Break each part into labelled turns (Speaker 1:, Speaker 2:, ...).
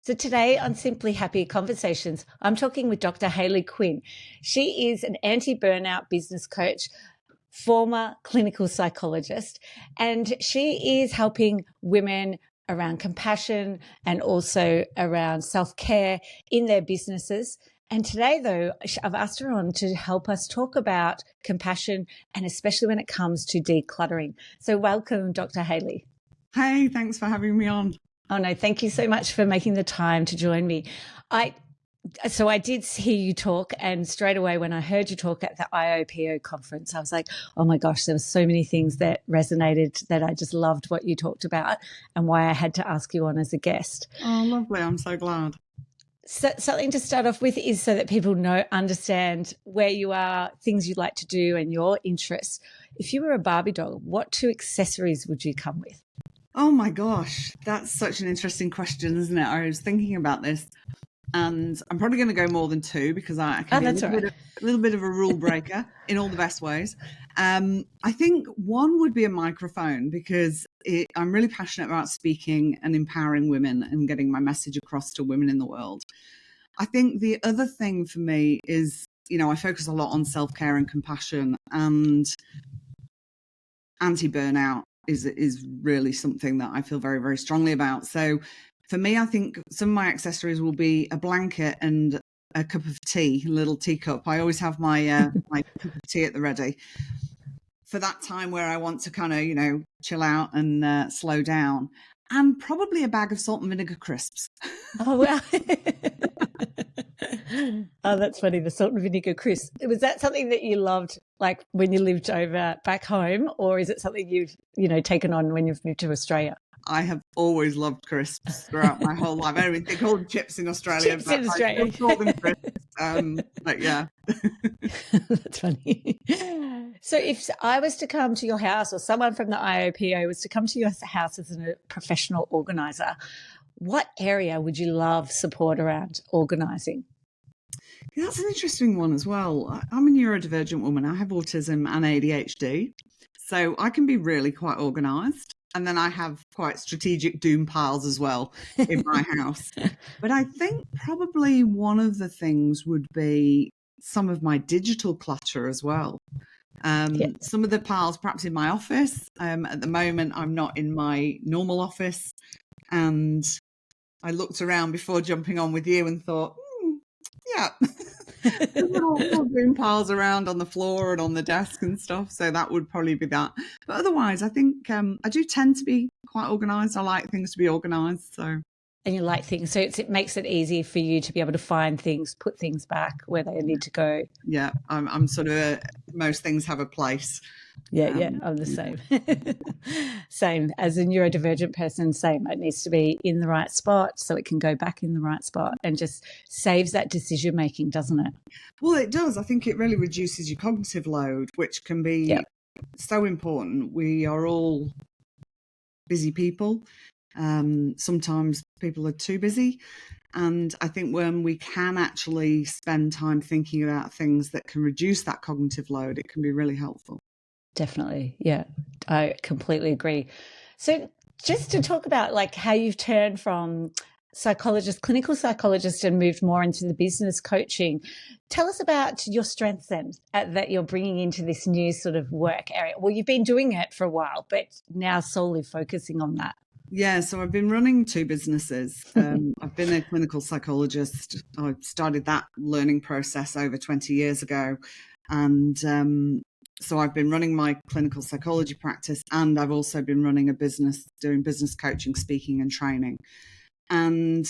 Speaker 1: So today on Simply Happy Conversations, I'm talking with Dr. Hayley Quinn. She is an anti-burnout business coach, former clinical psychologist, and she is helping women around compassion and also around self-care in their businesses. And today, though, I've asked her on to help us talk about compassion and especially when it comes to decluttering. So welcome, Dr. Hayley.
Speaker 2: Hey, thanks for having me on.
Speaker 1: Oh, no, thank you so much for making the time to join me. So I did hear you talk, and straight away when I heard you talk at the IOPO conference, I was like, oh my gosh, there were so many things that resonated that I just loved what you talked about and why I had to ask you on as a guest.
Speaker 2: Oh, lovely. I'm so glad.
Speaker 1: So something to start off with is so that people understand where you are, things you'd like to do and your interests. If you were a Barbie doll, what 2 accessories would you come with?
Speaker 2: Oh my gosh, that's such an interesting question, isn't it? I was thinking about this, and I'm probably going to go more than 2 because I can be a little bit of a rule breaker in all the best ways. I think one would be a microphone because I'm really passionate about speaking and empowering women and getting my message across to women in the world. I think the other thing for me is, I focus a lot on self-care and compassion, and anti-burnout is really something that I feel very, very strongly about. So for me, I think some of my accessories will be a blanket and a cup of tea, a little teacup. I always have my my cup of tea at the ready for that time where I want to kind of, chill out and slow down, and probably a bag of salt and vinegar crisps.
Speaker 1: Oh, wow. Oh, that's funny. The salt and vinegar crisp. Was that something that you loved, like when you lived over back home, or is it something you've, taken on when you've moved to Australia?
Speaker 2: I have always loved crisps throughout my whole life. I don't even think called them chips in Australia.
Speaker 1: Chips in Australia.
Speaker 2: I call them crisps. But yeah.
Speaker 1: That's funny. So if I was to come to your house, or someone from the IOPO was to come to your house as a professional organizer, what area would you love support around organising?
Speaker 2: That's an interesting one as well. I'm a neurodivergent woman. I have autism and ADHD, so I can be really quite organised. And then I have quite strategic doom piles as well in my house. But I think probably one of the things would be some of my digital clutter as well. Some of the piles perhaps in my office. At the moment, I'm not in my normal office. And I looked around before jumping on with you and thought, yeah, little boom piles around on the floor and on the desk and stuff. So that would probably be that. But otherwise, I think I do tend to be quite organised. I like things to be organised. So.
Speaker 1: And you like things, so it makes it easy for you to be able to find things, put things back where they need to go.
Speaker 2: Yeah, I'm sort of most things have a place.
Speaker 1: Yeah, I'm the same. Same as a neurodivergent person, same. It needs to be in the right spot so it can go back in the right spot and just saves that decision making, doesn't it?
Speaker 2: Well, it does. I think it really reduces your cognitive load, which can be so important. We are all busy people. Sometimes people are too busy. And I think when we can actually spend time thinking about things that can reduce that cognitive load, it can be really helpful.
Speaker 1: Definitely. Yeah, I completely agree. So just to talk about like how you've turned from clinical psychologist and moved more into the business coaching, tell us about your strengths then that you're bringing into this new sort of work area. Well, you've been doing it for a while, but now solely focusing on that.
Speaker 2: Yeah, so I've been running 2 businesses. I've been a clinical psychologist. I started that learning process over 20 years ago. And so I've been running my clinical psychology practice, and I've also been running a business doing business coaching, speaking and training. And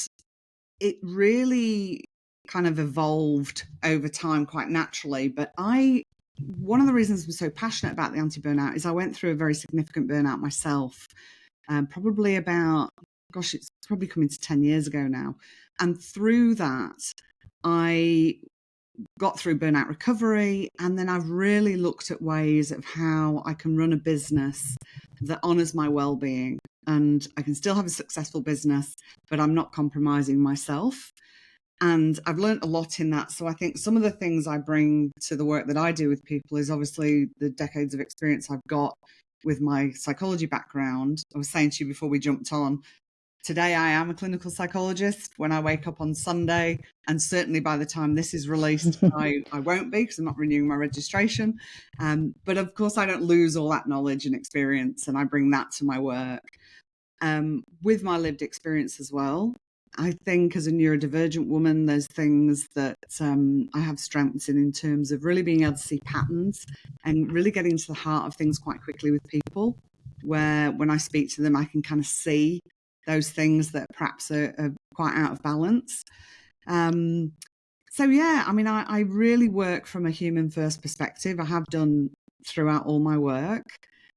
Speaker 2: it really kind of evolved over time quite naturally. But one of the reasons I'm so passionate about the anti-burnout is I went through a very significant burnout myself. Probably about, it's probably coming to 10 years ago now. And through that, I got through burnout recovery. And then I've really looked at ways of how I can run a business that honors my well-being. And I can still have a successful business, but I'm not compromising myself. And I've learned a lot in that. So I think some of the things I bring to the work that I do with people is obviously the decades of experience I've got with my psychology background. I was saying to you before we jumped on, today I am a clinical psychologist when I wake up on Sunday, and certainly by the time this is released, I won't be, because I'm not renewing my registration. But of course, I don't lose all that knowledge and experience, and I bring that to my work. With my lived experience as well, I think as a neurodivergent woman, there's things that I have strengths in terms of really being able to see patterns and really getting to the heart of things quite quickly with people, where when I speak to them, I can kind of see those things that perhaps are quite out of balance. So yeah, I mean, I really work from a human first perspective. I have done throughout all my work,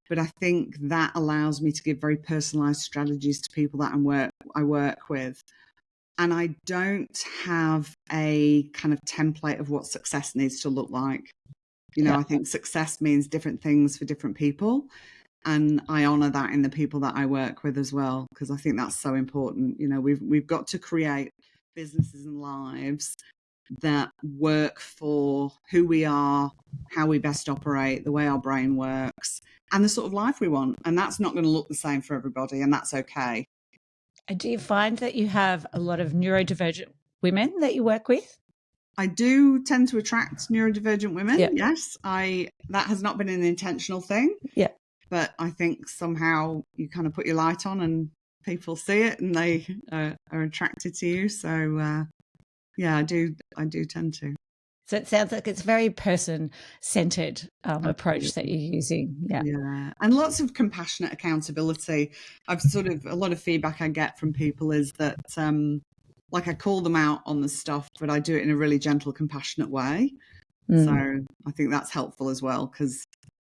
Speaker 2: but I think that allows me to give very personalized strategies to people that I work with. And I don't have a kind of template of what success needs to look like. You know, I think success means different things for different people. And I honor that in the people that I work with as well, because I think that's so important. You know, we've got to create businesses and lives that work for who we are, how we best operate, the way our brain works, and the sort of life we want. And that's not going to look the same for everybody, and that's okay.
Speaker 1: And do you find that you have a lot of neurodivergent women that you work with?
Speaker 2: I do tend to attract neurodivergent women. Yep. Yes, that has not been an intentional thing.
Speaker 1: Yeah.
Speaker 2: But I think somehow you kind of put your light on and people see it and they are attracted to you. So yeah, I do tend to.
Speaker 1: So it sounds like it's a very person-centered approach that you're using. Yeah.
Speaker 2: Yeah. And lots of compassionate accountability. A lot of feedback I get from people is that, like, I call them out on the stuff, but I do it in a really gentle, compassionate way. So I think that's helpful as well, because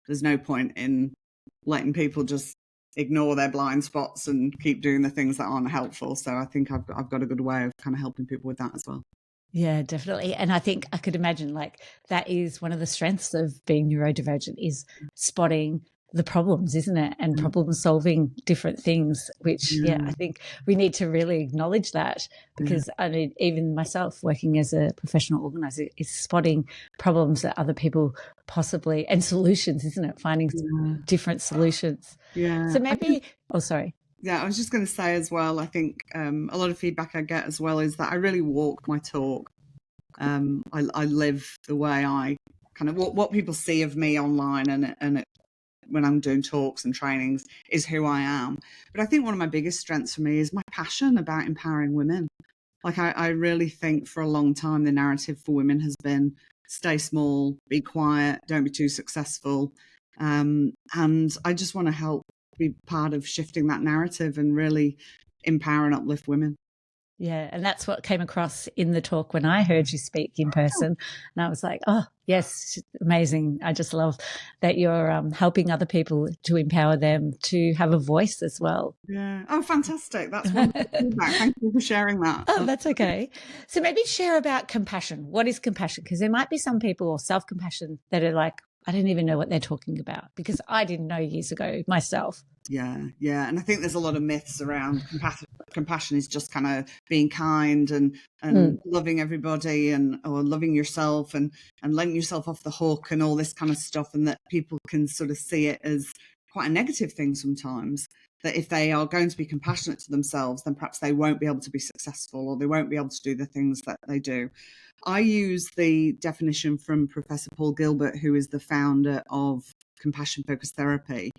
Speaker 2: there's no point in letting people just ignore their blind spots and keep doing the things that aren't helpful. So I think I've got a good way of kind of helping people with that as well.
Speaker 1: Yeah, definitely. And I think I could imagine like that is one of the strengths of being neurodivergent is spotting the problems, isn't it? And problem solving different things, which, I think we need to really acknowledge that, because I mean, even myself working as a professional organizer is spotting problems that other people possibly, and solutions, isn't it? Finding different solutions.
Speaker 2: Yeah.
Speaker 1: So maybe, sorry.
Speaker 2: Yeah, I was just going to say as well, I think a lot of feedback I get as well is that I really walk my talk. I live the way I kind of, what people see of me online and when I'm doing talks and trainings is who I am. But I think one of my biggest strengths for me is my passion about empowering women. Like I really think for a long time, the narrative for women has been stay small, be quiet, don't be too successful. And I just want to help be part of shifting that narrative and really empower and uplift women.
Speaker 1: Yeah, and that's what came across in the talk when I heard you speak in person. And I was like, oh, yes, amazing. I just love that you're helping other people to empower them to have a voice as well.
Speaker 2: Yeah. Oh, fantastic. That's wonderful feedback. Thank you for sharing that.
Speaker 1: Oh, that's okay. So maybe share about compassion. What is compassion? Because there might be some people, or self-compassion, that are like, I don't even know what they're talking about, because I didn't know years ago myself.
Speaker 2: Yeah. And I think there's a lot of myths around compassion is just kind of being kind and loving everybody or loving yourself and letting yourself off the hook and all this kind of stuff, and that people can sort of see it as quite a negative thing sometimes, that if they are going to be compassionate to themselves, then perhaps they won't be able to be successful or they won't be able to do the things that they do. I use the definition from Professor Paul Gilbert, who is the founder of compassion-focused therapy.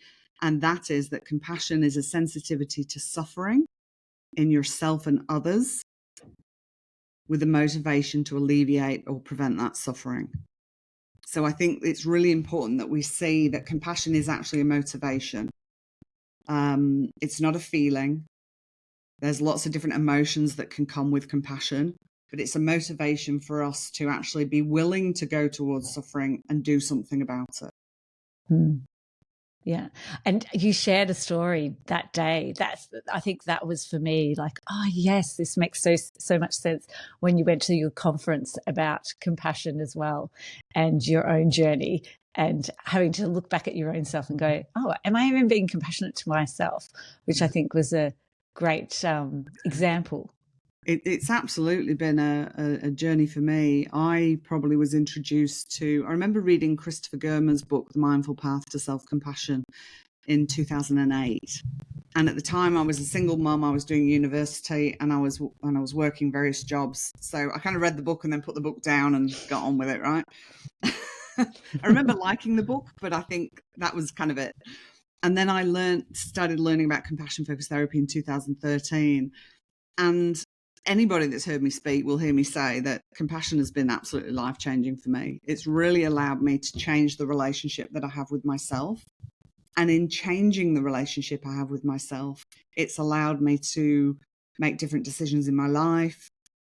Speaker 2: And that is that compassion is a sensitivity to suffering in yourself and others with a motivation to alleviate or prevent that suffering. So I think it's really important that we see that compassion is actually a motivation. It's not a feeling. There's lots of different emotions that can come with compassion, but it's a motivation for us to actually be willing to go towards suffering and do something about it.
Speaker 1: Yeah. And you shared a story that day. I think that was for me like, oh yes, this makes so much sense, when you went to your conference about compassion as well, and your own journey, and having to look back at your own self and go, oh, am I even being compassionate to myself? Which I think was a great example.
Speaker 2: It's absolutely been a journey for me. I probably was introduced to, I remember reading Christopher Germer's book, The Mindful Path to Self-Compassion, in 2008. And at the time, I was a single mum. I was doing university, and I was working various jobs. So I kind of read the book and then put the book down and got on with it. Right. I remember liking the book, but I think that was kind of it. And then I started learning about compassion focused therapy in 2013. And anybody that's heard me speak will hear me say that compassion has been absolutely life-changing for me. It's really allowed me to change the relationship that I have with myself. And in changing the relationship I have with myself, it's allowed me to make different decisions in my life,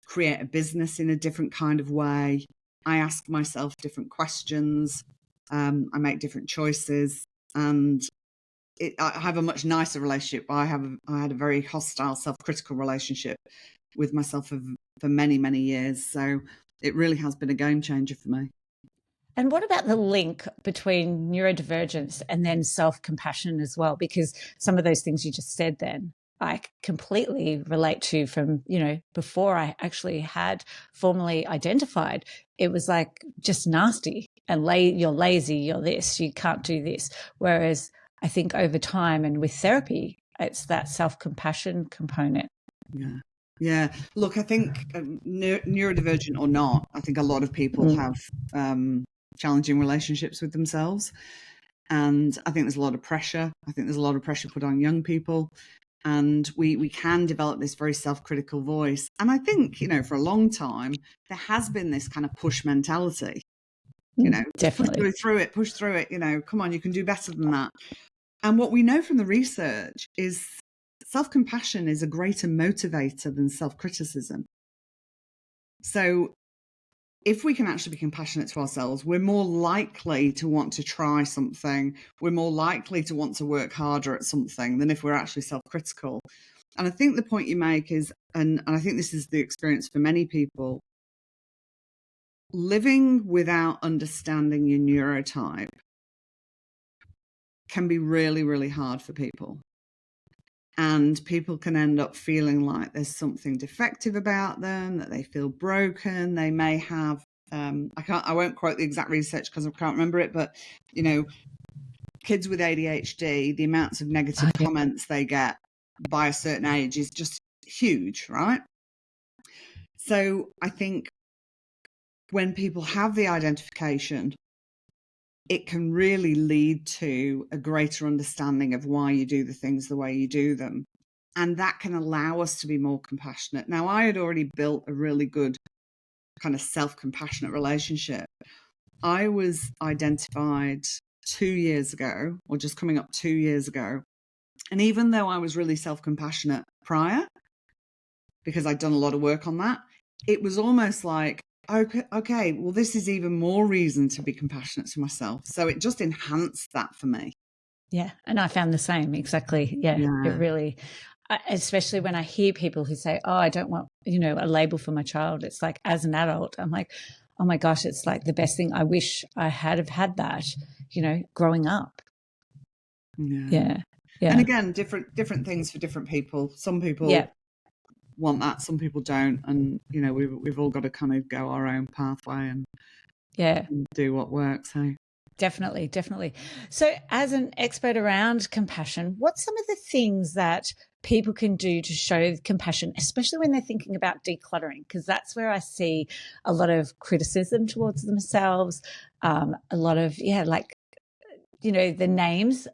Speaker 2: create a business in a different kind of way. I ask myself different questions. I make different choices. And I have a much nicer relationship. I had a very hostile, self-critical relationship with myself for many, many years. So it really has been a game changer for me.
Speaker 1: And what about the link between neurodivergence and then self-compassion as well? Because some of those things you just said then, I completely relate to from, before I actually had formally identified. It was like just nasty and you're lazy, you're this, you can't do this. Whereas I think over time and with therapy, it's that self-compassion component.
Speaker 2: Yeah. Yeah. Look, I think neurodivergent or not, I think a lot of people have challenging relationships with themselves. And I think there's a lot of pressure. I think there's a lot of pressure put on young people. And we can develop this very self-critical voice. And I think, for a long time, there has been this kind of push mentality.
Speaker 1: Definitely.
Speaker 2: Push through it, come on, you can do better than that. And what we know from the research is self-compassion is a greater motivator than self-criticism. So if we can actually be compassionate to ourselves, we're more likely to want to try something. We're more likely to want to work harder at something than if we're actually self-critical. And I think the point you make is, and I think this is the experience for many people, living without understanding your neurotype can be really, really hard for people. And people can end up feeling like there's something defective about them, that they feel broken. They may have, I won't quote the exact research because I can't remember it, but, kids with ADHD, the amounts of negative comments they get by a certain age is just huge, right? So I think when people have the identification, it can really lead to a greater understanding of why you do the things the way you do them. And that can allow us to be more compassionate. Now, I had already built a really good kind of self-compassionate relationship. I was identified 2 years ago, or just coming up 2 years ago. And even though I was really self-compassionate prior, because I'd done a lot of work on that, it was almost like, okay, well, this is even more reason to be compassionate to myself. So it just enhanced that for me.
Speaker 1: Yeah. And I found the same. Exactly. Yeah. It really, especially when I hear people who say, oh, I don't want, a label for my child. It's like, as an adult, I'm like, oh my gosh, it's like the best thing. I wish I have had that, growing up. Yeah. Yeah.
Speaker 2: And again, different things for different people. Some people want that, some people don't. And, we've all got to kind of go our own pathway and do what works. Hey?
Speaker 1: Definitely, definitely. So as an expert around compassion, what's some of the things that people can do to show compassion, especially when they're thinking about decluttering? Because that's where I see a lot of criticism towards themselves, a lot of, the names,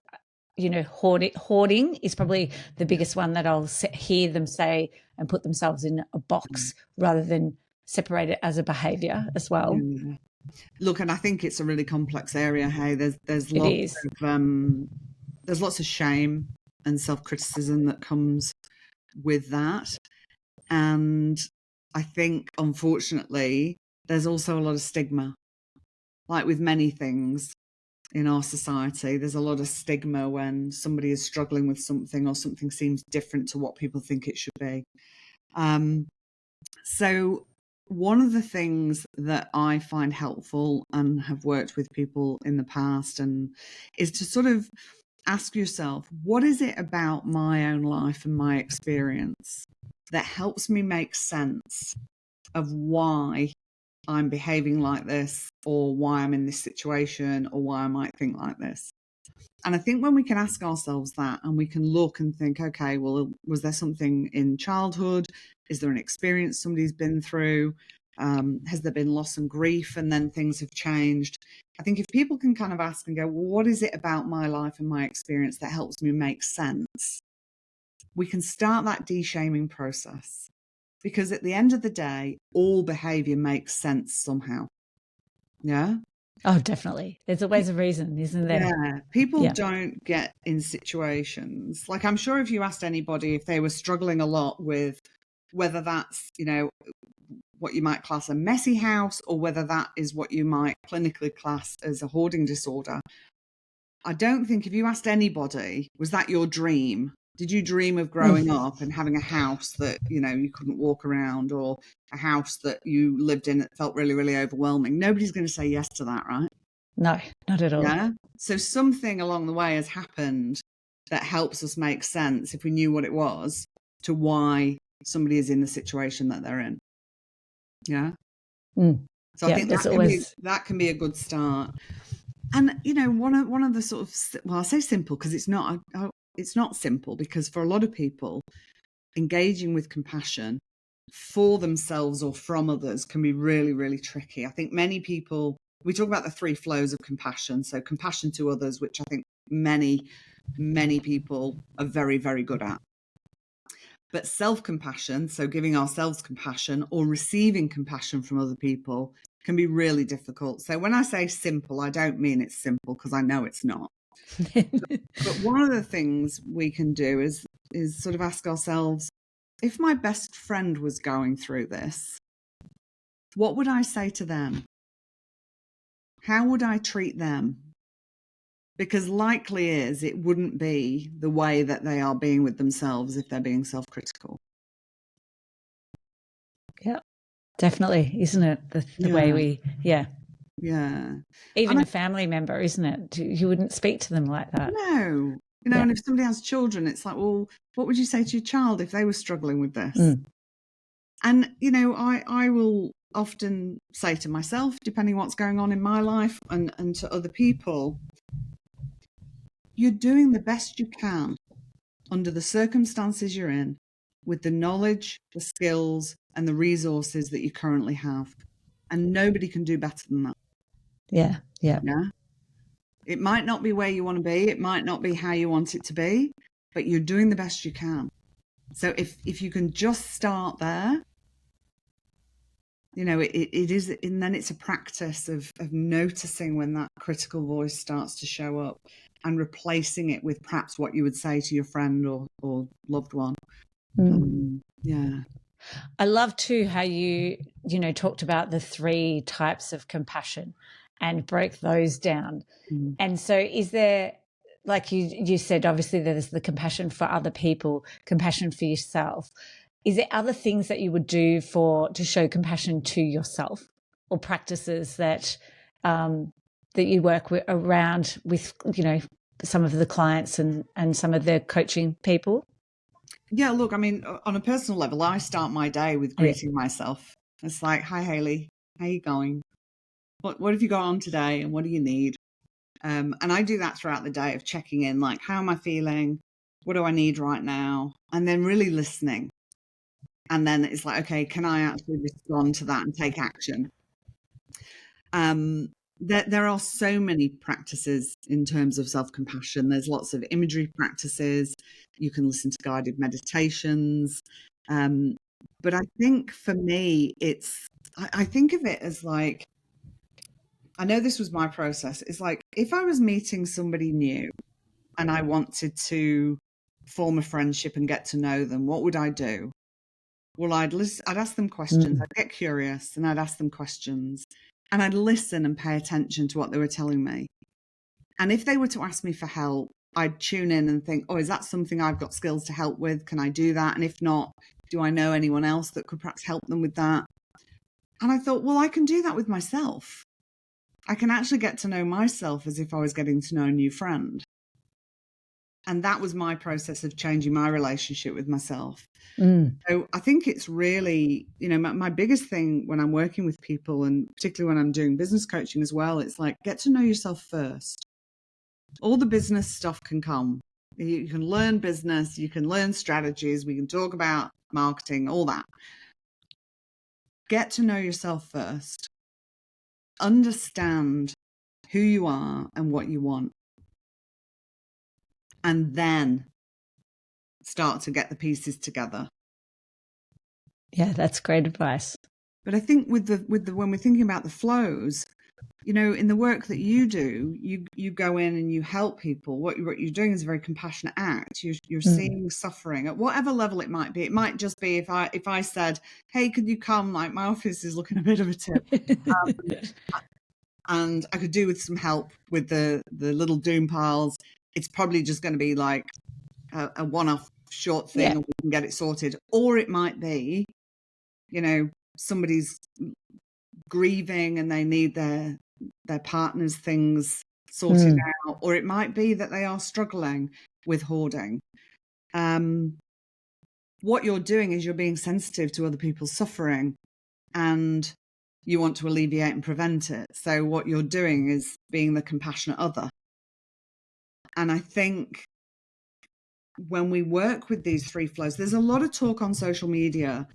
Speaker 1: hoarding is probably the biggest one that I'll hear them say and put themselves in a box rather than separate it as a behavior as well.
Speaker 2: Yeah. Look, and I think it's a really complex area. Hey, there's lots of shame and self-criticism that comes with that, and I think unfortunately there's also a lot of stigma. Like with many things in our society, there's a lot of stigma when somebody is struggling with something or something seems different to what people think it should be. So one of the things that I find helpful and have worked with people in the past is to sort of ask yourself, what is it about my own life and my experience that helps me make sense of why I'm behaving like this, or why I'm in this situation, or why I might think like this? And I think when we can ask ourselves that, and we can look and think, okay, well, was there something in childhood? Is there an experience somebody's been through? Has there been loss and grief, and then things have changed? I think if people can kind of ask and go, well, what is it about my life and my experience that helps me make sense? We can start that de-shaming process, because at the end of the day, all behavior makes sense somehow. Yeah.
Speaker 1: Oh, definitely. There's always a reason, isn't there?
Speaker 2: Yeah, people don't get in situations like, I'm sure if you asked anybody if they were struggling a lot with whether that's, what you might class a messy house, or whether that is what you might clinically class as a hoarding disorder. I don't think if you asked anybody, was that your dream? Did you dream of growing up and having a house that, you couldn't walk around, or a house that you lived in that felt really, really overwhelming? Nobody's going to say yes to that, right?
Speaker 1: No, not at all.
Speaker 2: Yeah. So something along the way has happened that helps us make sense, if we knew what it was, to why somebody is in the situation that they're in. Yeah. So I think that can be a good start. And one of the sort of, well, I say simple because it's not simple, because for a lot of people, engaging with compassion for themselves or from others can be really, really tricky. I think many people, we talk about the 3 flows of compassion. So compassion to others, which I think many, many people are very, very good at. But self-compassion, so giving ourselves compassion or receiving compassion from other people, can be really difficult. So when I say simple, I don't mean it's simple, because I know it's not. But one of the things we can do is sort of ask ourselves, if my best friend was going through this, what would I say to them? How would I treat them? Because likely is it wouldn't be the way that they are being with themselves if they're being self-critical.
Speaker 1: Yeah, definitely, isn't it? The way we,
Speaker 2: Yeah.
Speaker 1: Even a family member, isn't it? You wouldn't speak to them like that.
Speaker 2: No. And if somebody has children, it's like, well, what would you say to your child if they were struggling with this? And, I will often say to myself, depending what's going on in my life, and to other people, you're doing the best you can under the circumstances you're in, with the knowledge, the skills, and the resources that you currently have. And nobody can do better than that.
Speaker 1: Yeah.
Speaker 2: It might not be where you want to be. It might not be how you want it to be, but you're doing the best you can. So if you can just start there, it is, and then it's a practice of noticing when that critical voice starts to show up, and replacing it with perhaps what you would say to your friend or loved one.
Speaker 1: I love too how you talked about the 3 types of compassion and broke those down. And so is there, like you said, obviously there's the compassion for other people, compassion for yourself. Is there other things that you would do to show compassion to yourself, or practices that that you work around with some of the clients and some of the coaching people?
Speaker 2: Yeah, look, I mean, on a personal level, I start my day with greeting myself. It's like, hi, Hayley, how you going? What have you got on today, and what do you need? And I do that throughout the day, of checking in, like, how am I feeling? What do I need right now? And then really listening. And then it's like, okay, can I actually respond to that and take action? There are so many practices in terms of self-compassion. There's lots of imagery practices. You can listen to guided meditations. But I think for me, I think of it as like, I know this was my process. It's like, if I was meeting somebody new and I wanted to form a friendship and get to know them, what would I do? Well, I'd ask them questions. I'd get curious and I'd ask them questions, and I'd listen and pay attention to what they were telling me. And if they were to ask me for help, I'd tune in and think, oh, is that something I've got skills to help with? Can I do that? And if not, do I know anyone else that could perhaps help them with that? And I thought, well, I can do that with myself. I can actually get to know myself as if I was getting to know a new friend. And that was my process of changing my relationship with myself. So I think it's really, my biggest thing when I'm working with people, and particularly when I'm doing business coaching as well, it's like, get to know yourself first. All the business stuff can come. You can learn business, you can learn strategies, we can talk about marketing, all that. Get to know yourself first. Understand who you are and what you want. And then start to get the pieces together.
Speaker 1: Yeah, that's great advice.
Speaker 2: But I think with the when we're thinking about the flows, you know, in the work that you do, you go in and you help people. What you're doing is a very compassionate act. You're seeing suffering at whatever level it might be. It might just be if I said, "Hey, could you come? Like my office is looking a bit of a tip, and I could do with some help with the little doom piles." It's probably just going to be like a one-off short thing, and we can get it sorted. Or it might be, you know, somebody's grieving and they need their partner's things sorted out, or it might be that they are struggling with hoarding. What you're doing is you're being sensitive to other people's suffering and you want to alleviate and prevent it. So what you're doing is being the compassionate other. And I think when we work with these three flows, there's a lot of talk on social media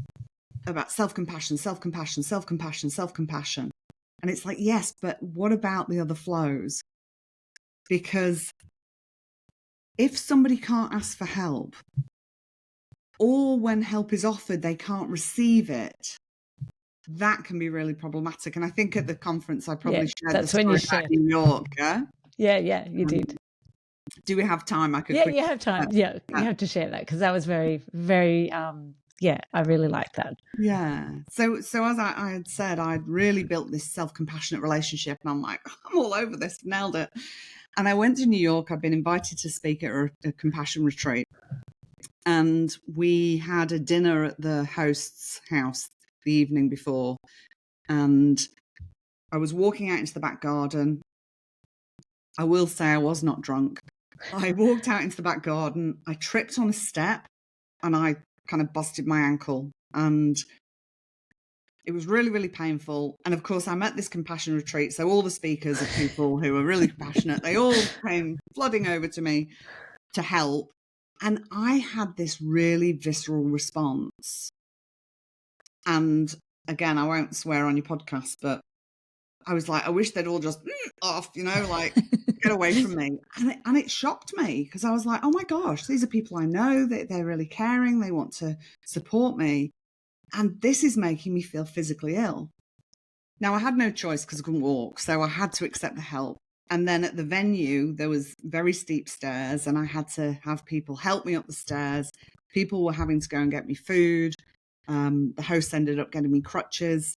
Speaker 2: about self-compassion, self-compassion, self-compassion, self-compassion. And it's like, yes, but what about the other flows? Because if somebody can't ask for help, or when help is offered, they can't receive it, that can be really problematic. And I think at the conference, I probably shared
Speaker 1: that's
Speaker 2: the
Speaker 1: when you
Speaker 2: story
Speaker 1: shared.
Speaker 2: about New York.
Speaker 1: Yeah, you did.
Speaker 2: Do we have time? I could.
Speaker 1: Yeah, you have time. Yeah, you have to share that because that was very, very. I really like that.
Speaker 2: Yeah. So as I had said, I'd really built this self-compassionate relationship, and I'm like, I'm all over this, nailed it. And I went to New York. I've been invited to speak at a compassion retreat, and we had a dinner at the host's house the evening before, and I was walking out into the back garden. I will say I was not drunk. I walked out into the back garden. I tripped on a step and I kind of busted my ankle, and it was really, really painful. And of course, I'm at this compassion retreat, so all the speakers are people who are really compassionate. They all came flooding over to me to help. And I had this really visceral response. And again, I won't swear on your podcast, but I was like, I wish they'd all just off, you know, like get away from me. And it shocked me because I was like, oh my gosh, these are people I know, they're really caring. They want to support me. And this is making me feel physically ill. Now, I had no choice because I couldn't walk. So I had to accept the help. And then at the venue, there was very steep stairs and I had to have people help me up the stairs. People were having to go and get me food. The host ended up getting me crutches.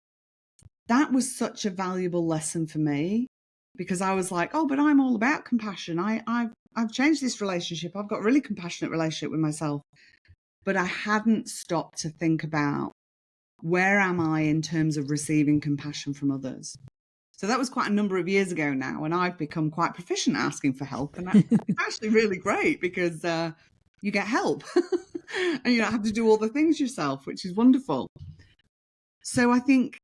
Speaker 2: That was such a valuable lesson for me because I was like, oh, but I'm all about compassion. I've changed this relationship. I've got a really compassionate relationship with myself. But I hadn't stopped to think about where am I in terms of receiving compassion from others. So that was quite a number of years ago now, and I've become quite proficient at asking for help. And that's actually really great because you get help and you don't have to do all the things yourself, which is wonderful. So I think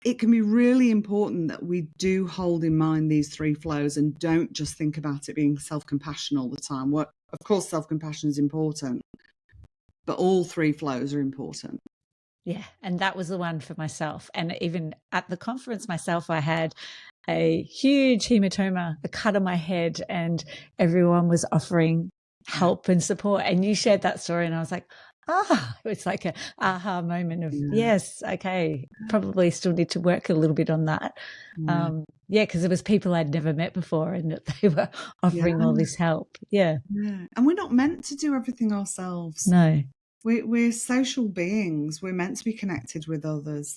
Speaker 2: it can be really important that we do hold in mind these three flows and don't just think about it being self-compassion all the time. Of course, self-compassion is important, but all three flows are important.
Speaker 1: Yeah, and that was the one for myself. And even at the conference myself, I had a huge hematoma, a cut on my head, and everyone was offering help and support. And you shared that story, and I was like, it's like a aha moment of, yes, okay, probably still need to work a little bit on that. Because it was people I'd never met before and that they were offering all this help. Yeah.
Speaker 2: And we're not meant to do everything ourselves.
Speaker 1: No.
Speaker 2: We're social beings. We're meant to be connected with others,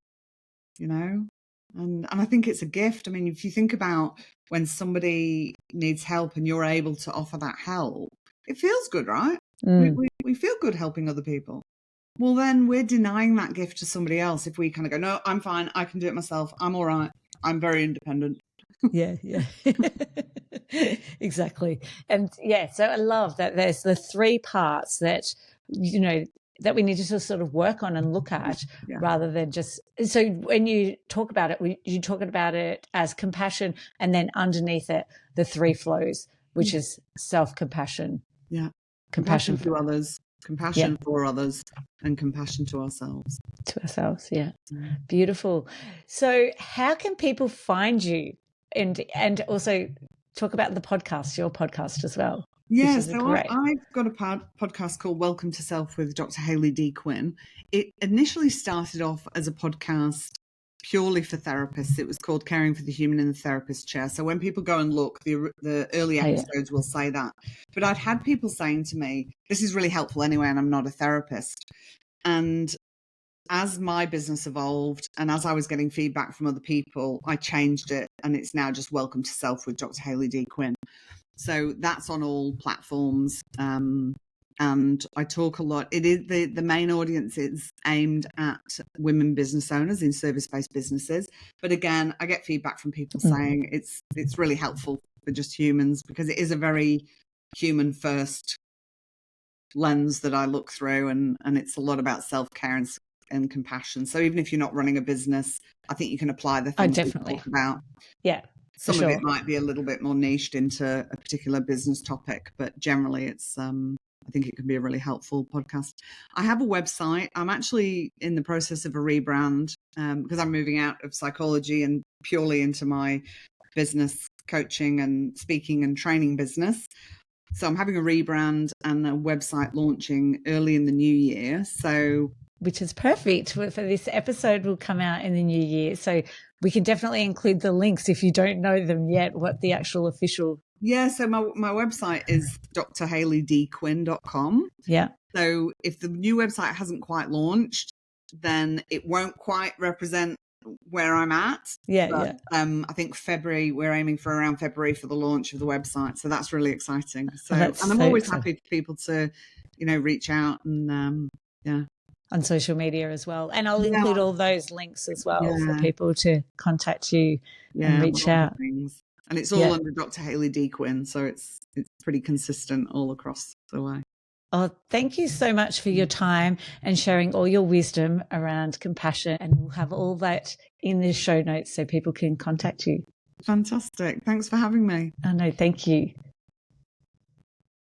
Speaker 2: you know? And I think it's a gift. I mean, if you think about when somebody needs help and you're able to offer that help, it feels good, right? We feel good helping other people. Well, then we're denying that gift to somebody else if we kind of go, no, I'm fine. I can do it myself. I'm all right. I'm very independent.
Speaker 1: Yeah. Exactly. And so I love that there's the three parts that, you know, that we need to sort of work on and look at rather than just. So when you talk about it, you talk about it as compassion and then underneath it, the three flows, which is self-compassion.
Speaker 2: Yeah.
Speaker 1: Compassion
Speaker 2: to others, compassion for others, and compassion to ourselves.
Speaker 1: To ourselves, yeah. Beautiful. So how can people find you and also talk about the podcast, your podcast as well?
Speaker 2: Yeah, so I've got a podcast called Welcome to Self with Dr. Hayley D. Quinn. It initially started off as a podcast purely for therapists. It was called Caring for the Human in the Therapist Chair. So when people go and look, the early episodes will say that. But I'd had people saying to me, this is really helpful anyway, and I'm not a therapist. And as my business evolved and as I was getting feedback from other people, I changed it, and it's now just Welcome to Self with Dr. Hayley D. Quinn. So that's on all platforms. And I talk a lot. It is the main audience is aimed at women business owners in service-based businesses. But again, I get feedback from people saying it's really helpful for just humans, because it is a very human first lens that I look through, and it's a lot about self-care and compassion. So even if you're not running a business, I think you can apply the things we talk about.
Speaker 1: Yeah.
Speaker 2: Some of it might be a little bit more niched into a particular business topic, but generally it's, I think it can be a really helpful podcast. I have a website. I'm actually in the process of a rebrand because I'm moving out of psychology and purely into my business coaching and speaking and training business. So I'm having a rebrand and a website launching early in the new year. So,
Speaker 1: which is perfect for this episode will come out in the new year. So we can definitely include the links if you don't know them yet, what the actual official.
Speaker 2: Yeah, so my website is drhayleydquinn.com.
Speaker 1: Yeah.
Speaker 2: So if the new website hasn't quite launched, then it won't quite represent where I'm at.
Speaker 1: Yeah,
Speaker 2: but, I think February, we're aiming for around February for the launch of the website. So that's really exciting. So, and I'm always happy for people to, reach out and,
Speaker 1: on social media as well. And I'll include all those links as well for people to contact you and reach out.
Speaker 2: And it's all under Dr. Hayley D. Quinn, so it's pretty consistent all across the way.
Speaker 1: Oh, thank you so much for your time and sharing all your wisdom around compassion. And we'll have all that in the show notes so people can contact you.
Speaker 2: Fantastic. Thanks for having me.
Speaker 1: Oh, no, thank you.